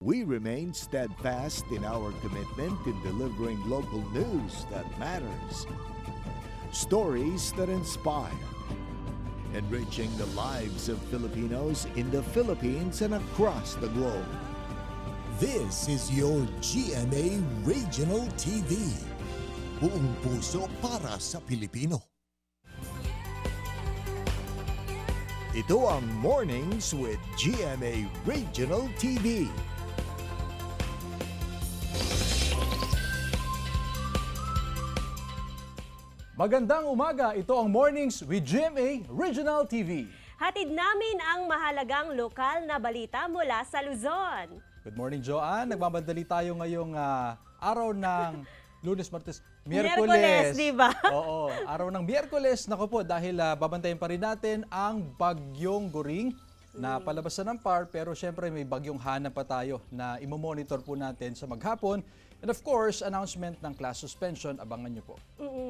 We remain steadfast in our commitment in delivering local news that matters, stories that inspire, enriching the lives of Filipinos in the Philippines and across the globe. This is your GMA Regional TV. Buong puso para sa Pilipino. Ito ang Mornings with GMA Regional TV. Magandang umaga, ito ang Mornings with GMA Regional TV. Hatid namin ang mahalagang lokal na balita mula sa Luzon. Good morning, Joanne. Nagmamadali tayo ngayong araw ng Lunes, Martes, Miyerkules. Di ba? Oo, araw ng Miyerkules. Naku po, dahil babantayan pa rin natin ang bagyong Goring na palabas na ng PAR, pero syempre may bagyong Hana pa tayo na imomonitor po natin sa maghapon. And of course, announcement ng class suspension, abangan nyo po.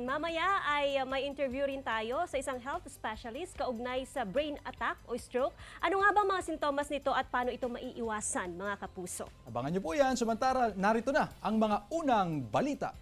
Mamaya ay may interview rin tayo sa isang health specialist kaugnay sa brain attack o stroke. Ano nga ba mga sintomas nito at paano ito maiiwasan, mga kapuso? Abangan nyo po yan. Samantara, narito na ang mga unang balita.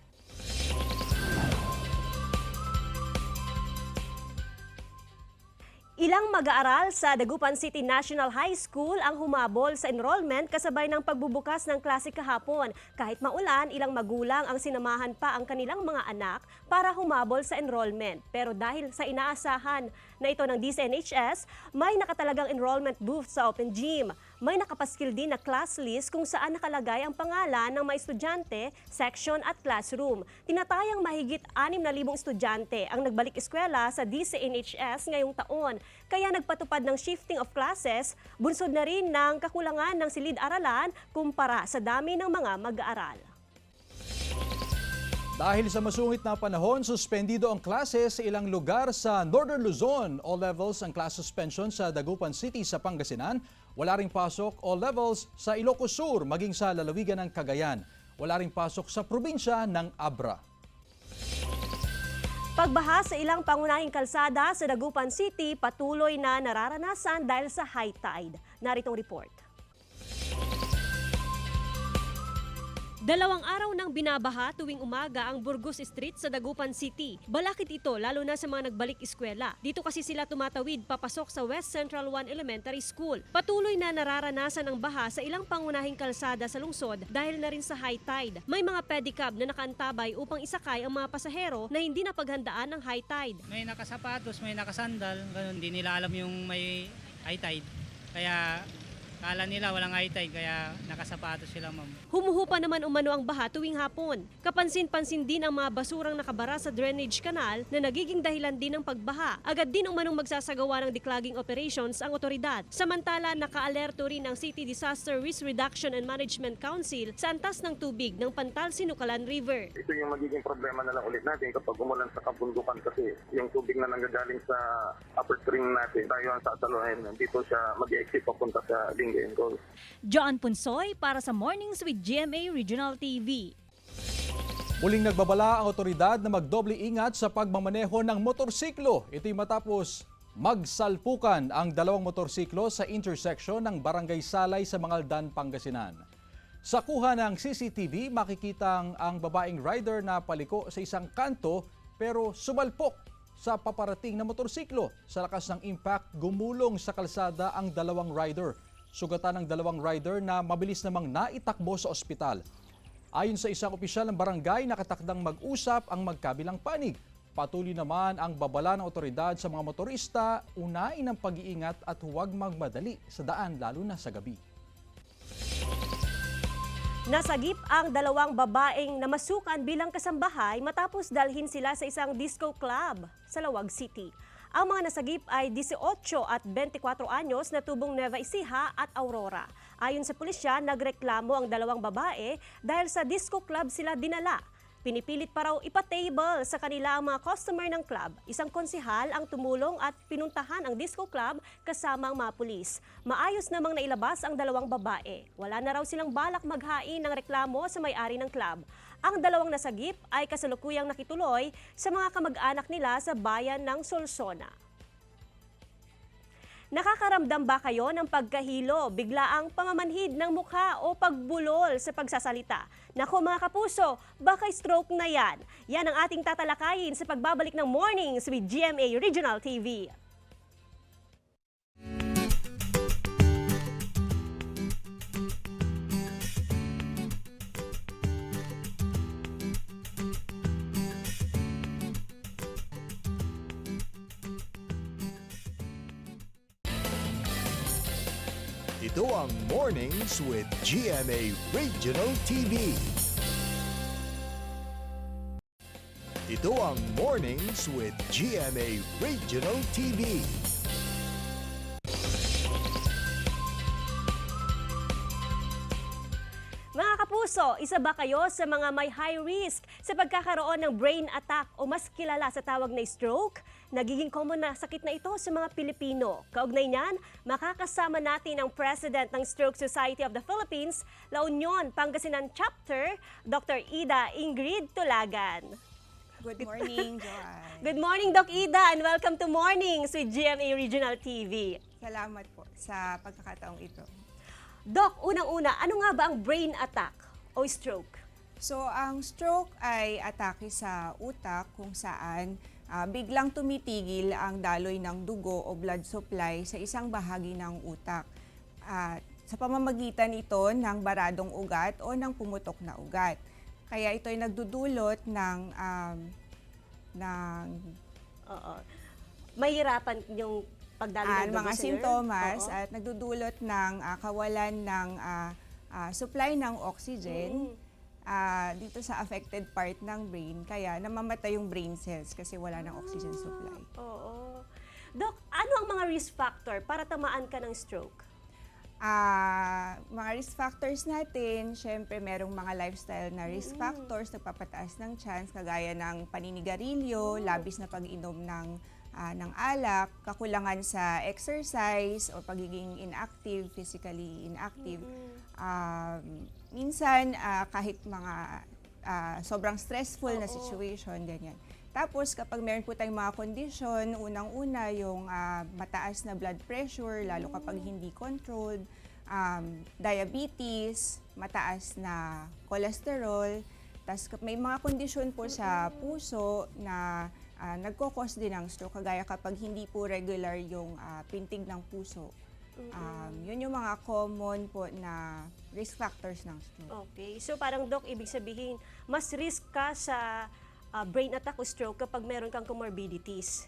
Ilang mag-aaral sa Dagupan City National High School ang humabol sa enrollment kasabay ng pagbubukas ng klase kahapon. Kahit maulan, ilang magulang ang sinamahan pa ang kanilang mga anak para humabol sa enrollment. Pero dahil sa inaasahan na ito ng DCNHS, may nakatalagang enrollment booth sa open gym. May nakapaskil din na class list kung saan nakalagay ang pangalan ng mga estudyante, section at classroom. Tinatayang mahigit 6,000 estudyante ang nagbalik eskwela sa DCNHS ngayong taon. Kaya nagpatupad ng shifting of classes, bunsod na rin ng kakulangan ng silid-aralan kumpara sa dami ng mga mag-aaral. Dahil sa masungit na panahon, suspendido ang klase sa ilang lugar sa Northern Luzon. All levels ang class suspension sa Dagupan City sa Pangasinan. Wala ring pasok all levels sa Ilocos Sur, maging sa lalawigan ng Cagayan. Wala ring pasok sa probinsya ng Abra. Pagbaha sa ilang pangunahing kalsada sa Dagupan City patuloy na nararanasan dahil sa high tide. Naritong report. 2 araw nang binabaha tuwing umaga ang Burgos Street sa Dagupan City. Balakid ito lalo na sa mga nagbalik eskwela. Dito kasi sila tumatawid papasok sa West Central 1 Elementary School. Patuloy na nararanasan ang baha sa ilang pangunahing kalsada sa lungsod dahil na rin sa high tide. May mga pedicab na nakaantabay upang isakay ang mga pasahero na hindi na paghandaan ng high tide. May nakasapatos, may nakasandal, ganun, hindi nila alam yung may high tide. Kaya kala nila walang high tide, kaya nakasapatos sila, ma'am. Humuhupa naman umano ang baha tuwing hapon. Kapansin-pansin din ang mga basurang nakabara sa drainage canal na nagiging dahilan din ng pagbaha. Agad din umanong magsasagawa ng declogging operations ang otoridad. Samantala, naka-alerto rin ang City Disaster Risk Reduction and Management Council sa antas ng tubig ng Pantal-Sinukalan River. Ito yung magiging problema na lang ulit natin kapag umulan sa kabundukan kasi yung tubig na nanggagaling sa upper stream natin, tayo ang sasaluhin. Dito siya mag-exit papunta sa Lingayen Cove. Joan Punsoy para sa Mornings with GMA Regional TV. Muling nagbabala ang otoridad na magdoble ingat sa pagmamaneho ng motorsiklo. Ito'y matapos magsalpukan ang 2 motorsiklo sa intersection ng Barangay Salay sa Mangaldan, Pangasinan. Sa kuha ng CCTV, makikitang ang babaeng rider na paliko sa isang kanto pero sumalpok sa paparating na motorsiklo. Sa lakas ng impact, gumulong sa kalsada ang 2 rider. Sugatan ng 2 rider na mabilis namang naitakbo sa ospital. Ayon sa isang opisyal ng barangay, nakatakdang mag-usap ang magkabilang panig. Patuloy naman ang babala ng otoridad sa mga motorista, unahin ang pag-iingat at huwag magmadali sa daan lalo na sa gabi. Nasagip ang 2 babaeng namasukan bilang kasambahay matapos dalhin sila sa isang disco club sa Lawag City. Ang mga nasagip ay 18 at 24 anyos na tubong Nueva Ecija at Aurora. Ayon sa pulisya, nagreklamo ang 2 babae dahil sa disco club sila dinala. Pinipilit pa raw ipa-table sa kanila ang mga customer ng club. Isang konsehal ang tumulong at pinuntahan ang disco club kasama ang mga pulis. Maayos namang nailabas ang 2 babae. Wala na raw silang balak maghain ng reklamo sa may-ari ng club. Ang 2 nasagip ay kasalukuyang nakituloy sa mga kamag-anak nila sa bayan ng Solsona. Nakakaramdam ba kayo ng pagkahilo, biglaang pamamanhid ng mukha o pagbulol sa pagsasalita? Nako mga kapuso, baka stroke na yan. Yan ang ating tatalakayin sa pagbabalik ng Mornings with GMA Regional TV. Ito ang Mornings with GMA Regional TV. Ito ang Mornings with GMA Regional TV. Mga kapuso, isa ba kayo sa mga may high risk sa pagkakaroon ng brain attack o mas kilala sa tawag na stroke? Nagiging common na sakit na ito sa mga Pilipino. Kaugnay niyan, makakasama natin ang President ng Stroke Society of the Philippines, La Union, Pangasinan Chapter, Dr. Ida Ingrid Tulagan. Good morning, Joanne. Good morning, Doc Ida, and welcome to Mornings with GMA Regional TV. Salamat po sa pagkakataong ito. Doc, unang-una, ano nga ba ang brain attack o stroke? So, ang stroke ay atake sa utak kung saan biglang tumitigil ang daloy ng dugo o blood supply sa isang bahagi ng utak. Sa pamamagitan ito ng baradong ugat o ng pumutok na ugat. Kaya ito ay nagdudulot ng Oo. Mahirapan yung pagdalo ng dugo mga sa sintomas Oo. at nagdudulot ng kawalan ng supply ng oxygen dito sa affected part ng brain. Kaya namamatay yung brain cells kasi wala ng oxygen supply. Oo. Doc, ano ang mga risk factor para tamaan ka ng stroke? Mga risk factors natin, syempre merong mga lifestyle na risk factors na papataas ng chance kagaya ng paninigarilyo, labis na pag-inom ng alak, kakulangan sa exercise o pagiging inactive, physically inactive. Minsan kahit mga sobrang stressful na situation, ganyan. Tapos kapag meron po tayong mga kondisyon, unang-una yung mataas na blood pressure, lalo kapag hindi controlled, diabetes, mataas na cholesterol, tapos may mga kondisyon po sa puso na nagkokos din ng stroke, kagaya kapag hindi po regular yung pintig ng puso. Yun yung mga common po na risk factors ng stroke. Okay. So parang Doc, ibig sabihin, mas risk ka sa brain attack o stroke kapag meron kang comorbidities.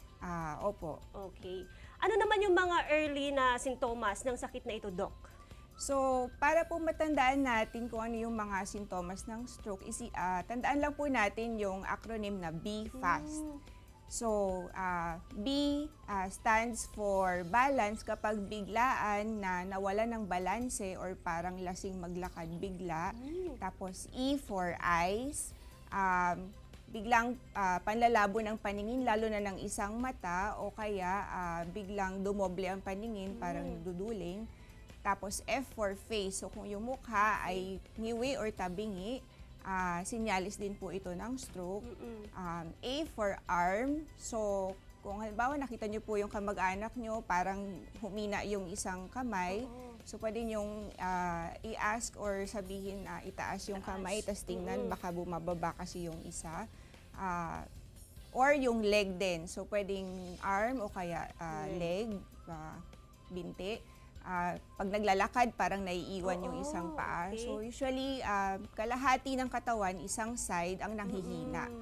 Opo. Okay. Ano naman yung mga early na sintomas ng sakit na ito, Doc? So, para po matandaan natin kung ano yung mga sintomas ng stroke, tandaan lang po natin yung acronym na B-FAST. So, B stands for balance kapag biglaan na nawala ng balanse or parang lasing maglakad bigla. Tapos E for eyes, biglang panlalabo ng paningin lalo na ng isang mata o kaya biglang dumoble ang paningin, parang duduling. Tapos F for face, so kung yung mukha ay ngiwi or tabingi, sinyalis din po ito ng stroke. A for arm, so kung halimbawa nakita nyo po yung kamag-anak nyo, parang humina yung isang kamay, so pwede nyong i-ask or sabihin itaas yung kamay, tas tingnan baka bumababa kasi yung isa. Or yung leg din, so pwedeng arm o kaya leg, binti. Pag naglalakad, parang naiiwan yung isang paa. Okay. So usually, kalahati ng katawan, isang side ang nanghihina.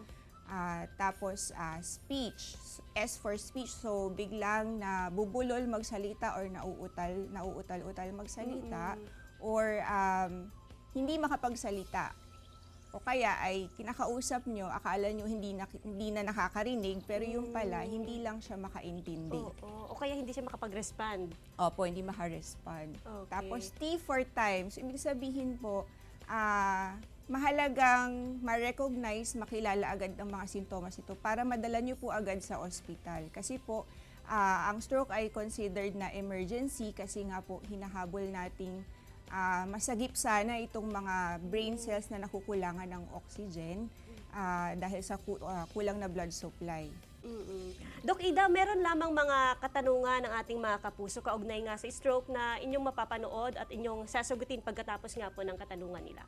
Tapos speech, S for speech, so biglang nabubulol magsalita or nauutal-utal magsalita, or hindi makapagsalita. O kaya ay kinakausap nyo, akala nyo hindi na nakakarinig, pero yung pala, hindi lang siya makaintindi. O kaya hindi siya makapag-respond. Opo, hindi makarespond. Okay. Tapos T for time, so ibig sabihin po, mahalagang ma-recognize, makilala agad ang mga sintomas ito para madala nyo po agad sa ospital. Kasi po, ang stroke ay considered na emergency kasi nga po hinahabol nating masagip sana itong mga brain cells na nakukulangan ng oxygen dahil sa kulang na blood supply. Doc Ida, meron lamang mga katanungan ng ating mga kapuso kaugnay nga sa stroke na inyong mapapanood at inyong sasagutin pagkatapos nga po ng katanungan nila.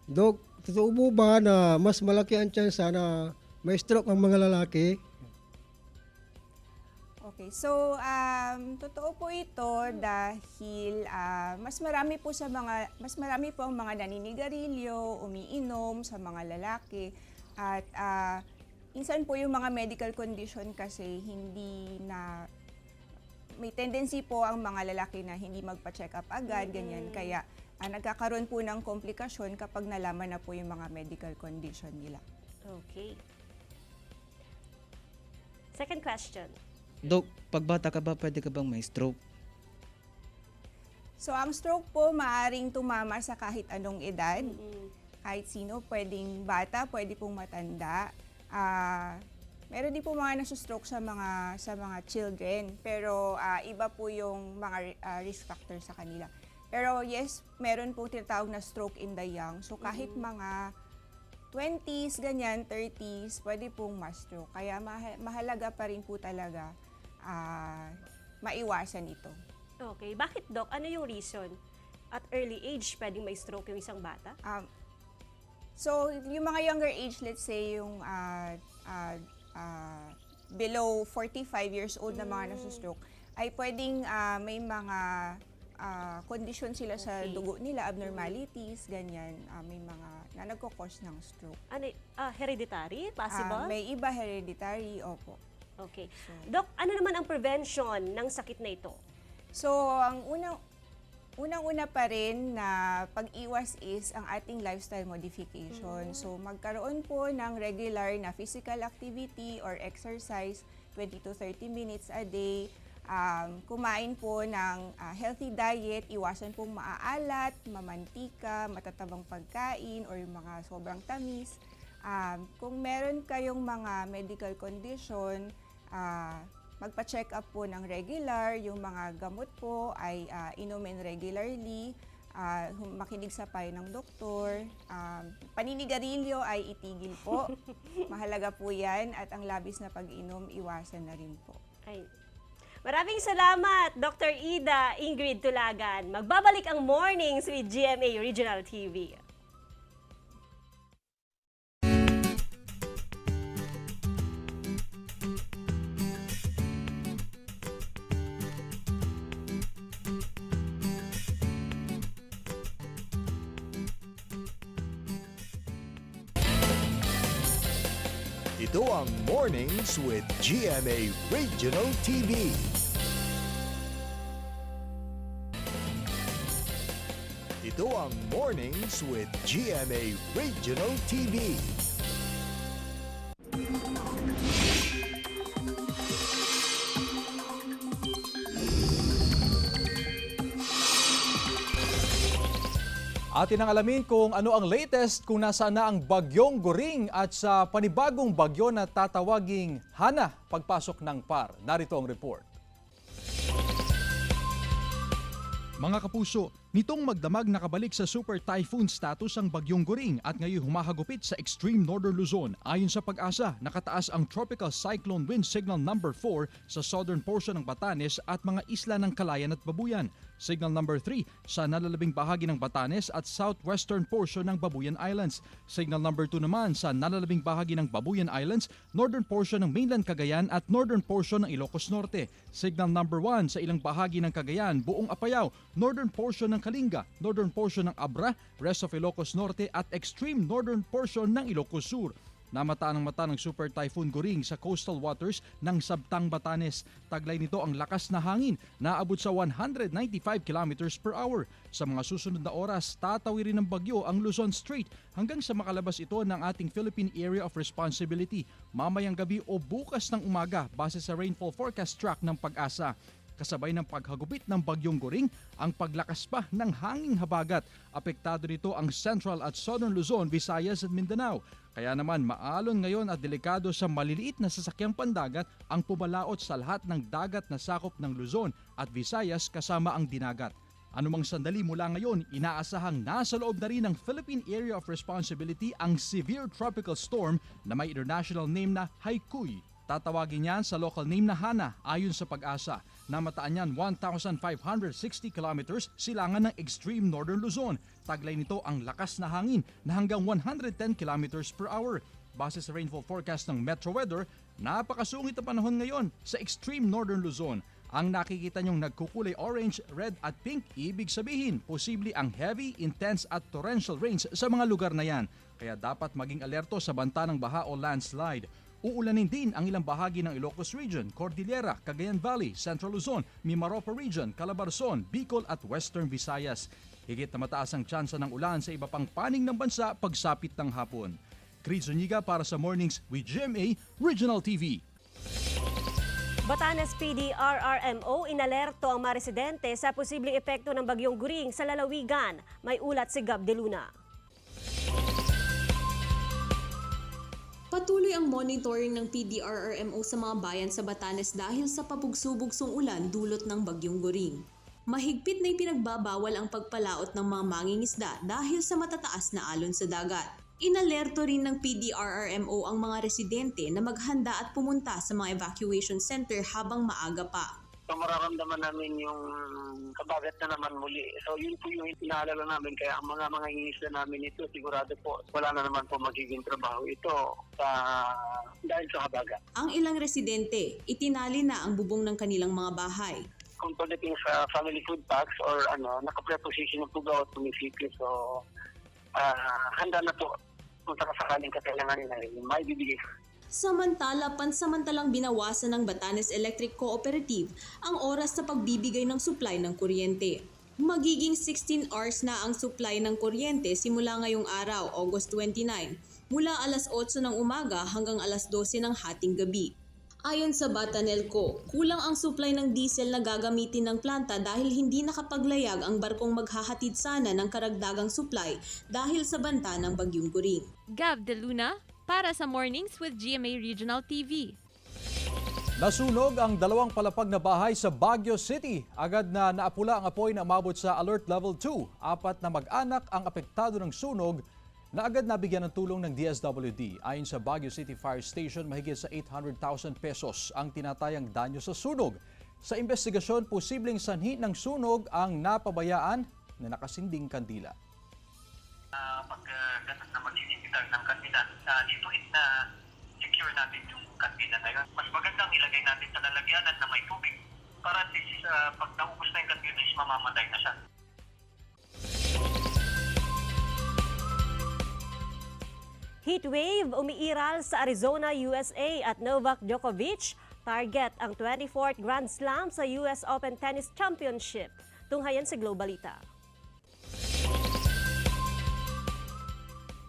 Dok, totoo po ba na mas malaki ang tsansa na may stroke ang mga lalaki? Okay, so totoo po ito dahil mas marami po ang mga naninigarilyo, umiinom sa mga lalaki at minsan po yung mga medical condition kasi may tendency po ang mga lalaki na hindi magpa-check up agad, ganyan. Kaya nagkakaroon po ng komplikasyon kapag nalaman na po yung mga medical condition nila. Okay. Second question. Dok, pagbata ka ba, pwede ka bang may stroke? So ang stroke po maaring tumama sa kahit anong edad. Kahit sino, pwedeng bata, pwede pong matanda. Meron din po mga nasustroke sa mga children, pero iba po yung mga risk factor sa kanila. Pero yes, meron po tinatawag na stroke in the young. So kahit mga 20s, ganyan, 30s, pwede pong ma-stroke. Kaya mahalaga pa rin po talaga maiwasan ito. Okay. Bakit, Doc? Ano yung reason? At early age, pwedeng may stroke yung isang bata? So, yung mga younger age, let's say yung below 45 years old na mga nasustroke, ay pwedeng may mga condition sila sa dugo nila, abnormalities, ganyan, may mga na nagkakos ng stroke. Ano, hereditary? Possible? May iba hereditary, opo. Okay. Doc, ano naman ang prevention ng sakit na ito? So, ang unang-una pa rin na pag-iwas is ang ating lifestyle modification. So, magkaroon po ng regular na physical activity or exercise 20 to 30 minutes a day. Kumain po ng healthy diet, iwasan pong maaalat, mamantika, matatabang pagkain or yung mga sobrang tamis. Kung meron kayong mga medical condition, magpa-check up po ng regular, yung mga gamot po ay inumin regularly, makinig sa payo ng doktor, paninigarilyo ay itigil po, mahalaga po yan, at ang labis na pag-inom, iwasan na rin po. Ay. Maraming salamat, Dr. Ida Ingrid Tulagan. Magbabalik ang Mornings with GMA Regional TV. Ito ang Mornings with GMA Regional TV. Ito ang Mornings with GMA Regional TV. Atin ang alamin kung ano ang latest kung nasaan na ang Bagyong Goring at sa panibagong bagyo na tatawaging Hana pagpasok ng PAR. Narito ang report. Mga kapuso, nitong magdamag nakabalik sa super typhoon status ang Bagyong Goring at ngayon humahagupit sa extreme northern Luzon. Ayon sa Pag-asa, nakataas ang tropical cyclone wind signal number 4 sa southern portion ng Batanes at mga isla ng Calayan at Babuyan. Signal number 3 sa nalalabing bahagi ng Batanes at southwestern portion ng Babuyan Islands. Signal number 2 naman sa nalalabing bahagi ng Babuyan Islands, northern portion ng mainland Cagayan at northern portion ng Ilocos Norte. Signal number 1 sa ilang bahagi ng Cagayan, buong Apayao, northern portion ng Kalinga, northern portion ng Abra, rest of Ilocos Norte at extreme northern portion ng Ilocos Sur. Namataan ng mata ng Super Typhoon Goring sa coastal waters ng Sabtang, Batanes. Taglay nito ang lakas na hangin na abot sa 195 km per hour. Sa mga susunod na oras, tatawirin ng bagyo ang Luzon Strait hanggang sa makalabas ito ng ating Philippine Area of Responsibility mamayang gabi o bukas ng umaga base sa rainfall forecast track ng Pag-asa. Kasabay ng paghagupit ng Bagyong Goring, ang paglakas pa ng hanging habagat. Apektado nito ang Central at Southern Luzon, Visayas at Mindanao. Kaya naman maalon ngayon at delikado sa maliliit na sasakyang pandagat ang pumalaot sa lahat ng dagat na sakop ng Luzon at Visayas kasama ang dinagat. Anumang sandali mula ngayon, inaasahang nasa loob na rin ng Philippine Area of Responsibility ang severe tropical storm na may international name na Haikui. Tatawagin yan sa local name na Hana ayon sa Pag-asa. Namataan yan 1,560 kilometers silangan ng extreme northern Luzon. Taglay nito ang lakas na hangin na hanggang 110 kilometers per hour. Base sa rainfall forecast ng Metro Weather, napakasungit na panahon ngayon sa extreme northern Luzon. Ang nakikita nyong nagkukulay orange, red at pink, ibig sabihin, posible ang heavy, intense at torrential rains sa mga lugar na yan. Kaya dapat maging alerto sa banta ng baha o landslide. Uulanin din ang ilang bahagi ng Ilocos Region, Cordillera, Cagayan Valley, Central Luzon, Mimaropa Region, Calabarzon, Bicol at Western Visayas. Higit na mataas ang tsansa ng ulan sa iba pang panig ng bansa pagsapit ng hapon. Chris Zuniga para sa Mornings with GMA Regional TV. Batanes PD RRMO inalerto ang mga residente sa posibleng epekto ng bagyong Guring sa lalawigan. May ulat si Gab de Luna. Patuloy ang monitoring ng PDRRMO sa mga bayan sa Batanes dahil sa pabugso-bugsong ulan dulot ng bagyong Guring. Mahigpit na ipinagbabawal ang pagpalaot ng mga mangingisda dahil sa matataas na alon sa dagat. Inalerto rin ng PDRRMO ang mga residente na maghanda at pumunta sa mga evacuation center habang maaga pa. So mararamdaman namin yung kabagat na naman muli. So yun po yung inaalala namin. Kaya ang mga ingisda namin ito, sigurado po wala na naman po magiging trabaho ito dahil sa kabagat. Ang ilang residente, itinali na ang bubong ng kanilang mga bahay. Kung pagdating sa family food packs or naka-preposition ng pugaw at munisipyo, so handa na po kung sakaling kakailangan nila may bibigay. Samantala, pansamantalang binawasan ng Batanes Electric Cooperative ang oras sa pagbibigay ng supply ng kuryente. Magiging 16 hours na ang supply ng kuryente simula ngayong araw, August 29, mula alas 8 ng umaga hanggang alas 12 ng hating gabi. Ayon sa Batanelco, kulang ang supply ng diesel na gagamitin ng planta dahil hindi nakapaglayag ang barkong maghahatid sana ng karagdagang supply dahil sa banta ng bagyong Guring. Gab de Luna para sa Mornings with GMA Regional TV. Nasunog ang 2 palapag na bahay sa Baguio City. Agad na naapula ang apoy na umabot sa Alert Level 2. 4 na mag-anak ang apektado ng sunog na agad nabigyan ng tulong ng DSWD. Ayon sa Baguio City Fire Station, mahigit sa 800,000 pesos ang tinatayang danyo sa sunog. Sa investigasyon, posibleng sanhi ng sunog ang napabayaan na nakasinding kandila. Pag ganun na magsisitar ng kandila, dito secure natin yung kandila na yun. Mas magandang ilagay natin sa lalagyanan na may tubig para pag naubos na yung kandila is mamamatay na siya. Heatwave umiiral sa Arizona, USA at Novak Djokovic target ang 24th Grand Slam sa US Open Tennis Championship. Tunghayan sa Globalita.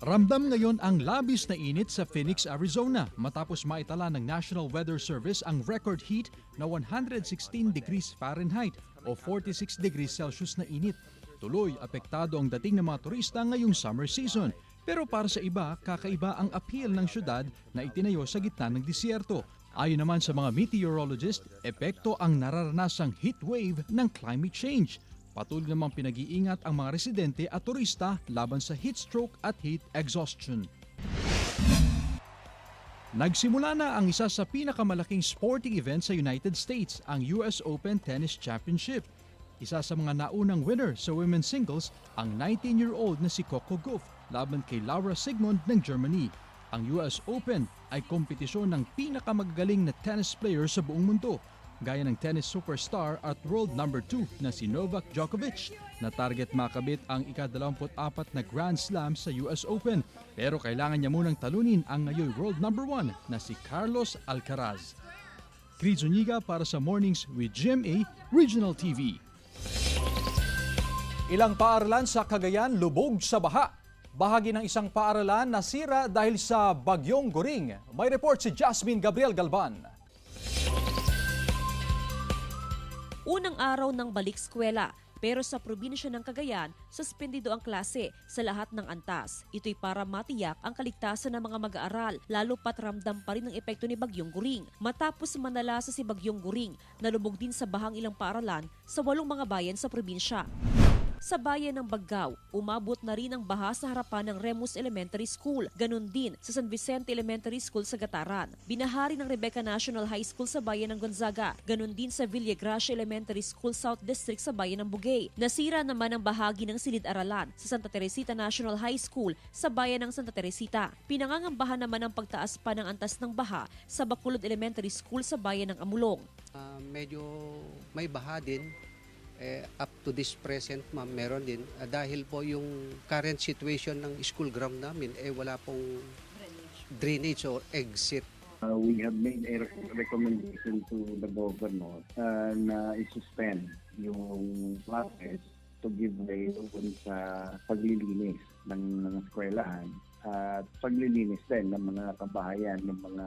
Ramdam ngayon ang labis na init sa Phoenix, Arizona matapos maitala ng National Weather Service ang record heat na 116 degrees Fahrenheit o 46 degrees Celsius na init. Tuloy apektado ang dating ng mga turista ngayong summer season. Pero para sa iba, kakaiba ang appeal ng syudad na itinayo sa gitna ng disyerto. Ayon naman sa mga meteorologist, epekto ang nararanasang heat wave ng climate change. Patuloy namang pinag-iingat ang mga residente at turista laban sa heat stroke at heat exhaustion. Nagsimula na ang isa sa pinakamalaking sporting event sa United States, ang US Open Tennis Championship. Isa sa mga naunang winner sa women's singles, ang 19-year-old na si Coco Gauff laban kay Laura Sigmund ng Germany. Ang US Open ay kompetisyon ng pinakamagagaling na tennis player sa buong mundo, gaya ng tennis superstar at world number 2 na si Novak Djokovic na target makabit ang ika-24 na Grand Slam sa US Open. Pero kailangan niya munang talunin ang ngayon world number 1 na si Carlos Alcaraz. Chris Zuniga para sa Mornings with GMA Regional TV. Ilang paaralan sa Cagayan lubog sa baha. Bahagi ng isang paaralan nasira dahil sa bagyong Guring. May report si Jasmine Gabriel Galban. Unang araw ng balik eskwela, pero sa probinsya ng Cagayan, suspendido ang klase sa lahat ng antas. Ito'y para matiyak ang kaligtasan ng mga mag-aaral, lalo pat ramdam pa rin ang epekto ni Bagyong Guring. Matapos manalasa si Bagyong Guring, nalubog din sa bahang ilang paaralan sa 8 mga bayan sa probinsya. Sa bayan ng Baggao, umabot na rin ang baha sa harapan ng Remus Elementary School. Ganon din sa San Vicente Elementary School sa Gataran. Binahari ng Rebecca National High School sa bayan ng Gonzaga. Ganon din sa Villagracia Elementary School South District sa bayan ng Bugay. Nasira naman ang bahagi ng silid-aralan sa Santa Teresita National High School sa bayan ng Santa Teresita. Pinangangambahan naman ang pagtaas pa ng antas ng baha sa Bacolod Elementary School sa bayan ng Amulong. Medyo may baha din. Up to this present, ma'am, meron din. Dahil po yung current situation ng school ground namin, wala pong drainage or exit. We have made a recommendation to the governor na i-suspend yung classes to give way doon sa paglilinis ng mga eskwelahan at paglilinis din ng mga kabahayan, ng mga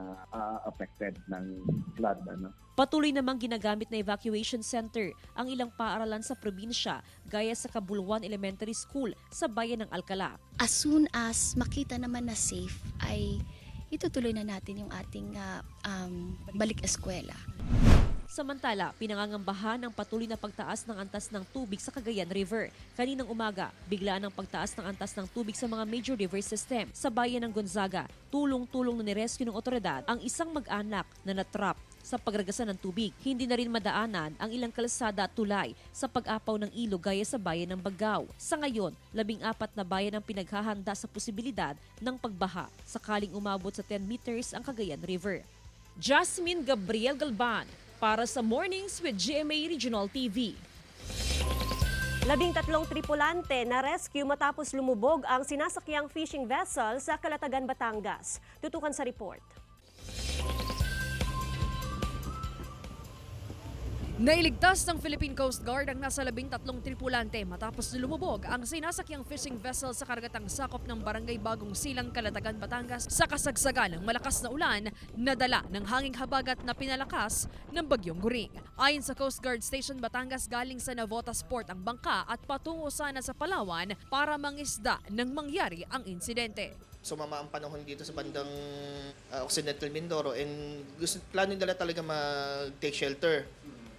affected ng flood. Patuloy namang ginagamit na evacuation center ang ilang paaralan sa probinsya gaya sa Cabuluan Elementary School sa bayan ng Alcala. As soon as makita naman na safe ay itutuloy na natin yung ating balik eskwela. Samantala, pinangangambahan ang patuloy na pagtaas ng antas ng tubig sa Cagayan River. Kaninang umaga, biglaan ang pagtaas ng antas ng tubig sa mga major river system. Sa bayan ng Gonzaga, tulong-tulong na nirescue ng otoridad ang isang mag-anak na natrap sa pagragasan ng tubig. Hindi na rin madaanan ang ilang kalsada at tulay sa pag-apaw ng ilog gaya sa bayan ng Baggao. Sa ngayon, 14 na bayan ang pinaghahanda sa posibilidad ng pagbaha sakaling umabot sa 10 meters ang Cagayan River. Jasmine Gabriel Galban para sa Mornings with GMA Regional TV. 13 tripulante na rescue matapos lumubog ang sinasakyang fishing vessel sa Calatagan, Batangas. Tutukan sa report. Nailigtas ng Philippine Coast Guard ang nasa 13 tripulante matapos lumubog ang sinasakyang fishing vessel sa karagatang sakop ng Barangay Bagong Silang, Calatagan, Batangas sa kasagsagan ng malakas na ulan na dala ng hanging habagat na pinalakas ng Bagyong Guring. Ayon sa Coast Guard Station Batangas, galing sa Navotas Port ang bangka at patungo sana sa Palawan para mangisda nang mangyari ang insidente. Sumama ang panahon dito sa bandang Occidental Mindoro and plano nila talaga mag-take shelter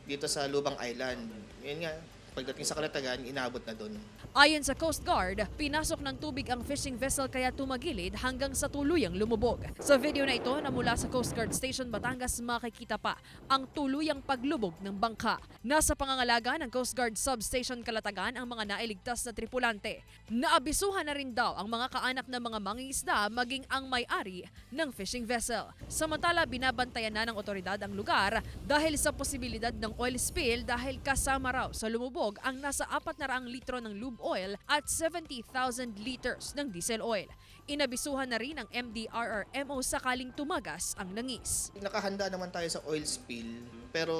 dito sa Lubang Island. Yun nga, pagdating sa Calatagan, inabot na doon. Ayon sa Coast Guard, pinasok ng tubig ang fishing vessel kaya tumagilid hanggang sa tuluyang lumubog. Sa video na ito na mula sa Coast Guard Station Batangas, makikita pa ang tuluyang paglubog ng bangka. Nasa pangangalaga ng Coast Guard Substation Calatagan ang mga nailigtas na tripulante. Naabisuhan na rin daw ang mga kaanak ng mga mangingisda maging ang may-ari ng fishing vessel. Samantala, binabantayan na ng otoridad ang lugar dahil sa posibilidad ng oil spill dahil kasama raw sa lumubog ang nasa 400 litro ng lube oil at 70,000 liters ng diesel oil. Inabisuhan na rin ang MDRRMO sakaling tumagas ang langis. Nakahanda naman tayo sa oil spill, pero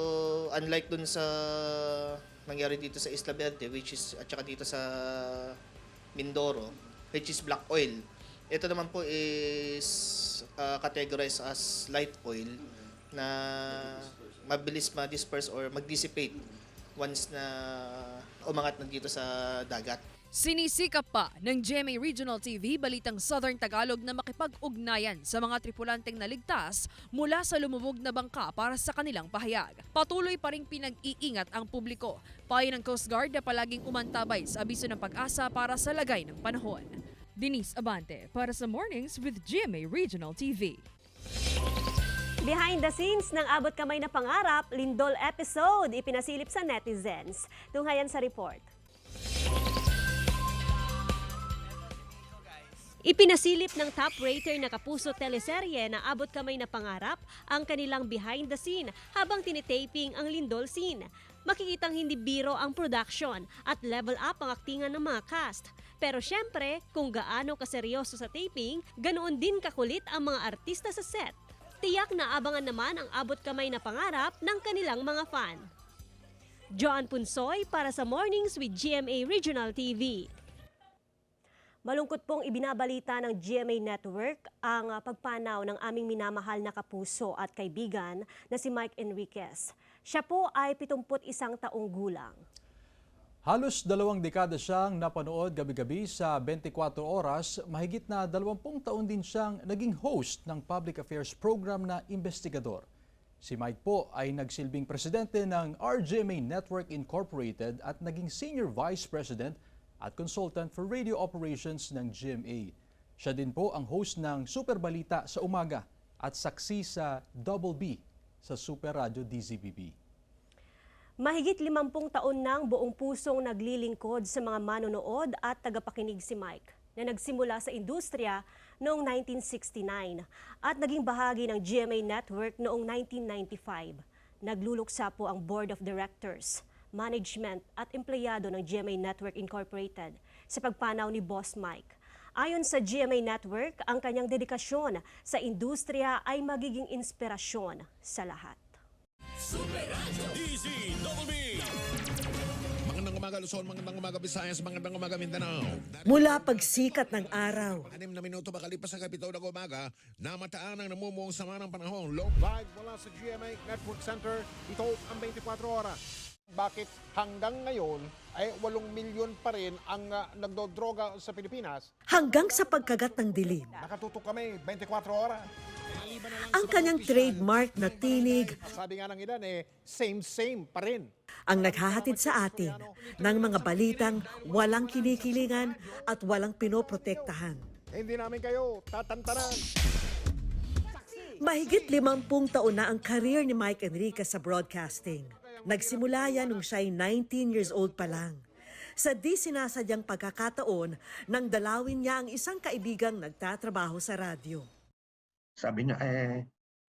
unlike dun sa nangyari dito sa Isla Verde, at saka dito sa Mindoro, which is black oil. Ito naman po is categorized as light oil na mabilis ma-disperse or mag-dissipate once na umangat na dito sa dagat. Sinisikap pa ng GMA Regional TV Balitang Southern Tagalog na makipag-ugnayan sa mga tripulanteng naligtas mula sa lumubog na bangka para sa kanilang pahayag. Patuloy pa ring pinag-iingat ang publiko. Payo ng Coast Guard na palaging umantabay sa abiso ng pag-asa para sa lagay ng panahon. Denise Abante para sa Mornings with GMA Regional TV. Behind the scenes ng Abot Kamay na Pangarap, Lindol episode, ipinasilip sa netizens. Tunghayan sa report. Ipinasilip ng top rater na Kapuso teleserye na Abot Kamay na Pangarap ang kanilang behind the scene habang tinitaping ang Lindol scene. Makikitang hindi biro ang production at level up ang aktingan ng mga cast. Pero syempre, kung gaano kaseryoso sa taping, ganoon din kakulit ang mga artista sa set. Tiyak na abangan naman ang Abot Kamay na Pangarap ng kanilang mga fan. Joan Punsoy para sa Mornings with GMA Regional TV. Malungkot pong ibinabalita ng GMA Network ang pagpanaw ng aming minamahal na kapuso at kaibigan na si Mike Enriquez. Siya po ay 71 taong gulang. Halos 2 dekada siyang napanood gabi-gabi sa 24 oras, mahigit na 20 taon din siyang naging host ng public affairs program na Investigador. Si Mike po ay nagsilbing presidente ng RGMA Network Incorporated at naging Senior Vice President at Consultant for Radio Operations ng GMA. Siya din po ang host ng Super Balita sa umaga at saksi sa Double B sa Super Radio DZBB. Mahigit 50 taon nang buong pusong naglilingkod sa mga manonood at tagapakinig si Mike na nagsimula sa industriya noong 1969 at naging bahagi ng GMA Network noong 1995. Nagluluksa po ang Board of Directors, Management at empleyado ng GMA Network Incorporated sa pagpanaw ni Boss Mike. Ayon sa GMA Network, ang kanyang dedikasyon sa industriya ay magiging inspirasyon sa lahat. Super Radio DZBB. Magandang umaga Luzon, magandang umaga Visayas, magandang umaga Mindanao. Mula pagsikat ng araw. 6 na minuto makalipas sa kapitaw ng umaga, namataan ang namumuong sama ng panahon. Low Live mula sa GMA Network Center, ito ang 24 oras. Bakit hanggang ngayon ay 8 milyon pa rin ang nagdodroga sa Pilipinas? Hanggang sa pagkagat ng dilim. Nakatutok kami 24 oras. Ang kanyang trademark na tinig. Sabi nga ng ilan same pa rin. Ang naghahatid sa atin ng mga balitang walang kinikilingan at walang pinoprotektahan. Hindi namin kayo tatantanan. Mahigit 50 taon na ang career ni Mike Enriquez sa broadcasting. Nagsimula yan nung siya'y 19 years old pa lang. Sa di sinasadyang pagkakataon, nang dalawin niya ang isang kaibigang nagtatrabaho sa radyo. Sabi niya,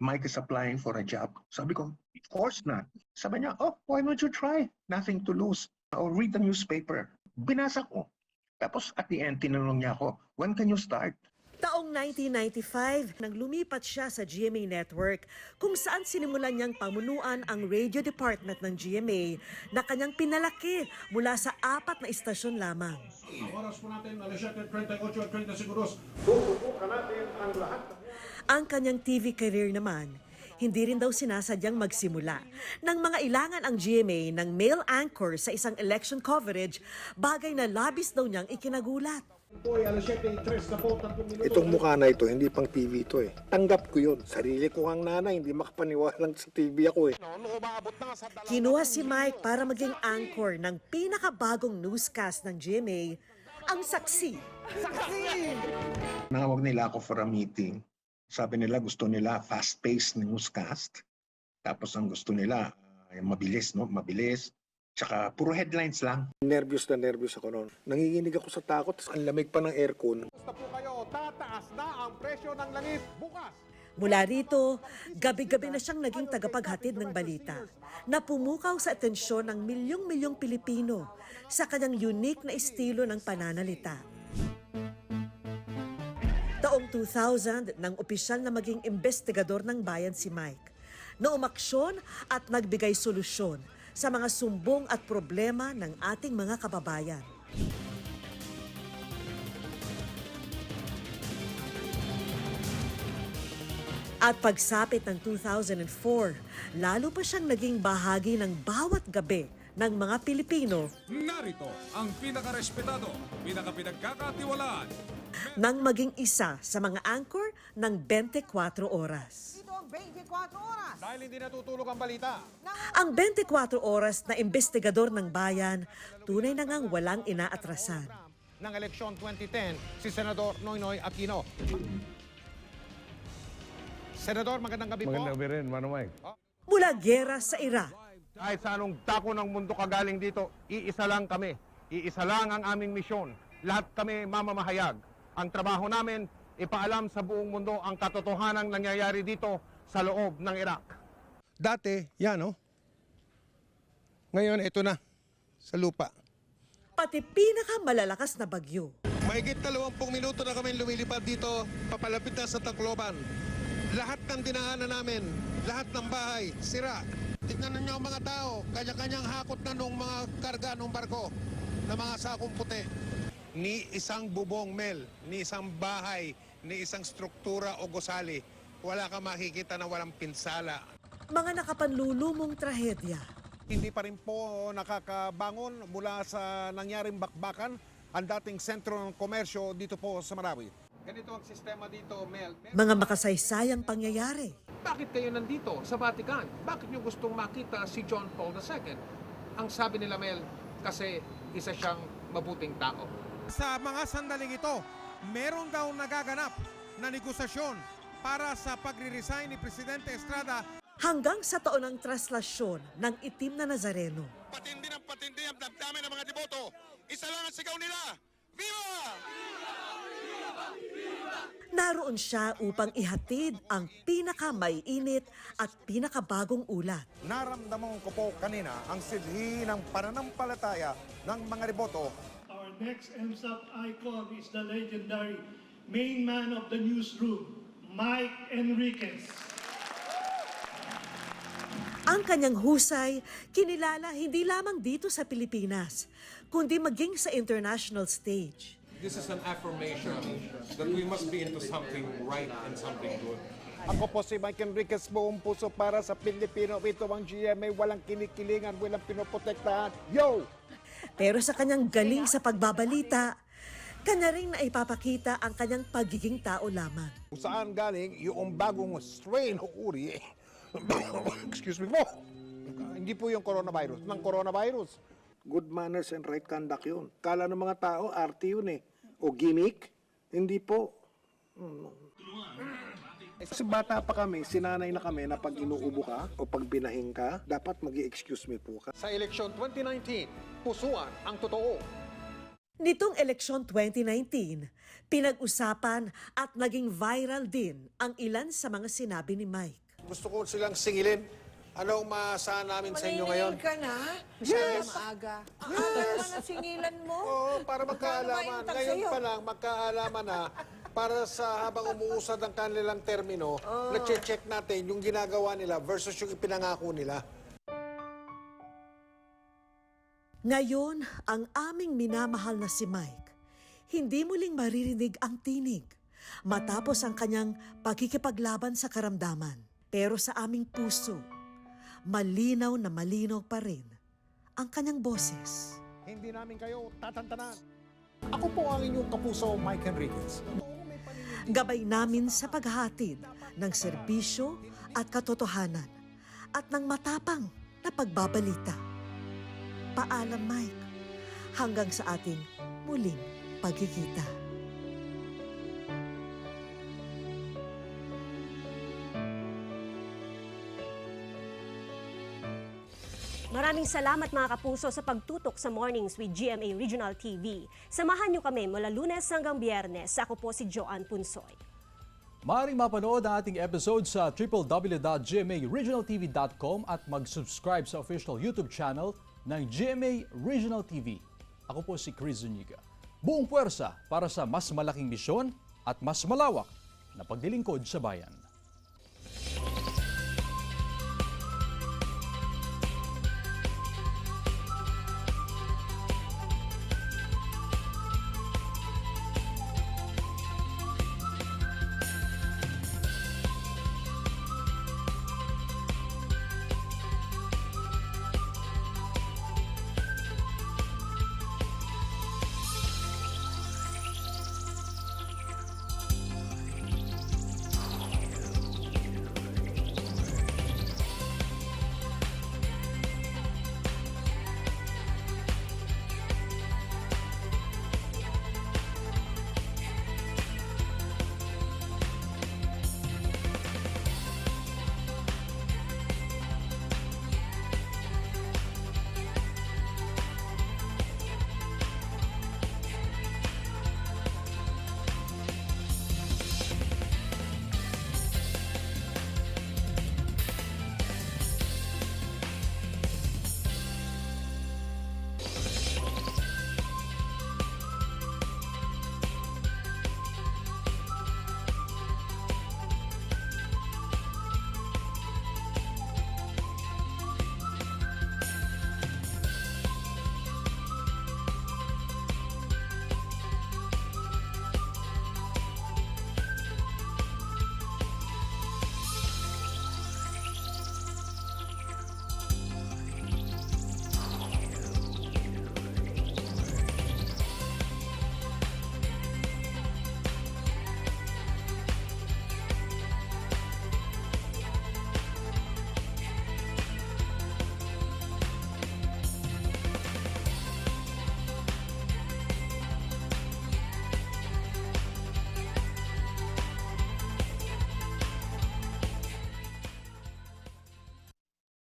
Mike is applying for a job. Sabi ko, of course not. Sabi niya, why don't you try? Nothing to lose. Or read the newspaper. Binasa ko. Tapos at the end, tinanong niya ako, when can you start? Taong 1995, nang lumipat siya sa GMA Network, kung saan sinimulan niyang pamunuan ang radio department ng GMA na kanyang pinalaki mula sa 4 na istasyon lamang. Oras po natin, 7:38 seguros. Bubukan natin ang lahat. Ang kanyang TV career naman, hindi rin daw sinasadyang magsimula. Nang mga ilangan ang GMA ng male anchor sa isang election coverage, bagay na labis daw niyang ikinagulat. Itong mukha na ito, hindi pang TV ito Tanggap ko yun. Sarili ko ang nanay, hindi makapaniwalang sa TV ako Kinuha si Mike para maging anchor ng pinakabagong newscast ng GMA, ang Saksi. Nangawag nila ako for a meeting. Sabi nila gusto nila fast-paced newscast. Tapos ang gusto nila mabilis, mabilis. Tsaka puro headlines lang. Nervyos ako noon. Nanginginig ako sa takot, ang lamig pa ng aircon. Basta po kayo, tataas na ang presyo ng langis bukas. Mula rito, gabi-gabi na siyang naging tagapaghatid ng balita na pumukaw sa atensyon ng milyong-milyong Pilipino sa kanyang unique na estilo ng pananalita. Taong 2000, nang opisyal na maging investigador ng bayan si Mike, na umaksyon at nagbigay solusyon sa mga sumbong at problema ng ating mga kababayan. At pagsapit ng 2004, lalo pa siyang naging bahagi ng bawat gabi ng mga Pilipino. Narito ang pinakarespetado, pinakapinagkakatiwalaan. Nang maging isa sa mga anchor ng 24 oras. Ito ang 24 oras. Dahil hindi natutulog ang balita. Ang 24 oras na investigador ng bayan, tunay na ngang walang inaatrasan. Ng eleksyon 2010, si Senador Noynoy Aquino. Senador, magandang gabi po. Magandang gabi rin, Mano Mike. Mula giyera sa Iraq. Kahit sa anong dako ng mundo kagaling dito, iisa lang kami. Iisa lang ang aming misyon. Lahat kami mamamahayag. Ang trabaho namin, ipaalam sa buong mundo ang katotohanang nangyayari dito sa loob ng Iraq. Dati, yan Ngayon, ito na, sa lupa. Pati pinakamalalakas na bagyo. Mahigit 20 minuto na kami lumilipad dito, papalapit na sa Tacloban. Lahat ng dinaanan namin, lahat ng bahay, sira. Tignan ninyo ang mga tao, kanya-kanyang hakot na nung mga karga ng barko na mga sakong puti. Ni isang bubong, Mel, ni isang bahay, ni isang struktura o gusali, wala ka makikita na walang pinsala. Mga nakapanlulumong trahedya. Hindi pa rin po nakakabangon mula sa nangyaring bakbakan ang dating sentro ng komersyo dito po sa Marawi. Ganito ang sistema dito, Mel. Mga makasaysayang pangyayari. bakit kayo nandito sa Vatican? Bakit nyo gustong makita si John Paul II? Ang sabi nila, Mel, kasi isa siyang mabuting tao. Sa mga sandaling ito, meron daw nagaganap na negosasyon para sa pagre-resign ni Presidente Estrada. Hanggang sa taon ng traslasyon ng itim na Nazareno. Patindi ng patindi ang damdamin ng mga deboto. Isa lang ang sigaw nila. Viva! Naroon siya upang ihatid ang pinakamaiinit at pinakabagong ulat. Naramdaman ko po kanina ang silhi ng pananampalataya ng mga deboto. Our next MSAP icon is the legendary main man of the newsroom, Mike Enriquez. Ang kanyang husay, kinilala hindi lamang dito sa Pilipinas, kundi maging sa international stage. This is an affirmation that we must be into something right and something good. Ako po si Mike Enriquez, buong puso para sa Pilipino. Ito ang GMA, walang kinikilingan, walang pinoprotektahan. Yo! Pero sa kanyang galing sa pagbabalita, kanya rin na ipapakita ang kanyang pagiging tao lamang. Kung saan galing yung bagong strain o uri, excuse me po, hindi po yung coronavirus, ng coronavirus. Good manners and right conduct yun. Kala ng mga tao, arte yun eh. O gimmick, hindi po. Kasi bata pa kami, sinanay na kami na pag inuubo ka o pag binahing ka, dapat mag-i-excuse me po ka. Sa eleksyon 2019, pusuan ang totoo. Nitong eleksyon 2019, pinag-usapan at naging viral din ang ilan sa mga sinabi ni Mike. Gusto ko silang singilin. Anong maasahan namin sa inyo ngayon? Maningil ka na? Yes! Maaga. Akala naman na singilan mo. Oo, para magkaalaman. Ngayon pa lang, magkaalaman na para sa habang umuusad ang kanilang termino, na-check natin yung ginagawa nila versus yung ipinangako nila. Ngayon, ang aming minamahal na si Mike, hindi muling maririnig ang tinig matapos ang kanyang pagkikipaglaban sa karamdaman. Pero sa aming puso, malinaw na malinaw pa rin ang kanyang boses. Hindi namin kayo tatantanan. Ako po ang inyong kapuso, Mike Enriquez. Gabay namin sa paghahatid ng serbisyo at katotohanan at ng matapang na pagbabalita. Paalam, Mike, hanggang sa ating muling pagkikita. Maraming salamat mga kapuso sa pagtutok sa Mornings with GMA Regional TV. Samahan niyo kami mula Lunes hanggang Biyernes. Ako po si Joanne Punsoy. Maaaring mapanood ang ating episode sa www.gmaregionaltv.com at mag-subscribe sa official YouTube channel ng GMA Regional TV. Ako po si Chris Zuniga. Buong puwersa para sa mas malaking misyon at mas malawak na paglilingkod sa bayan.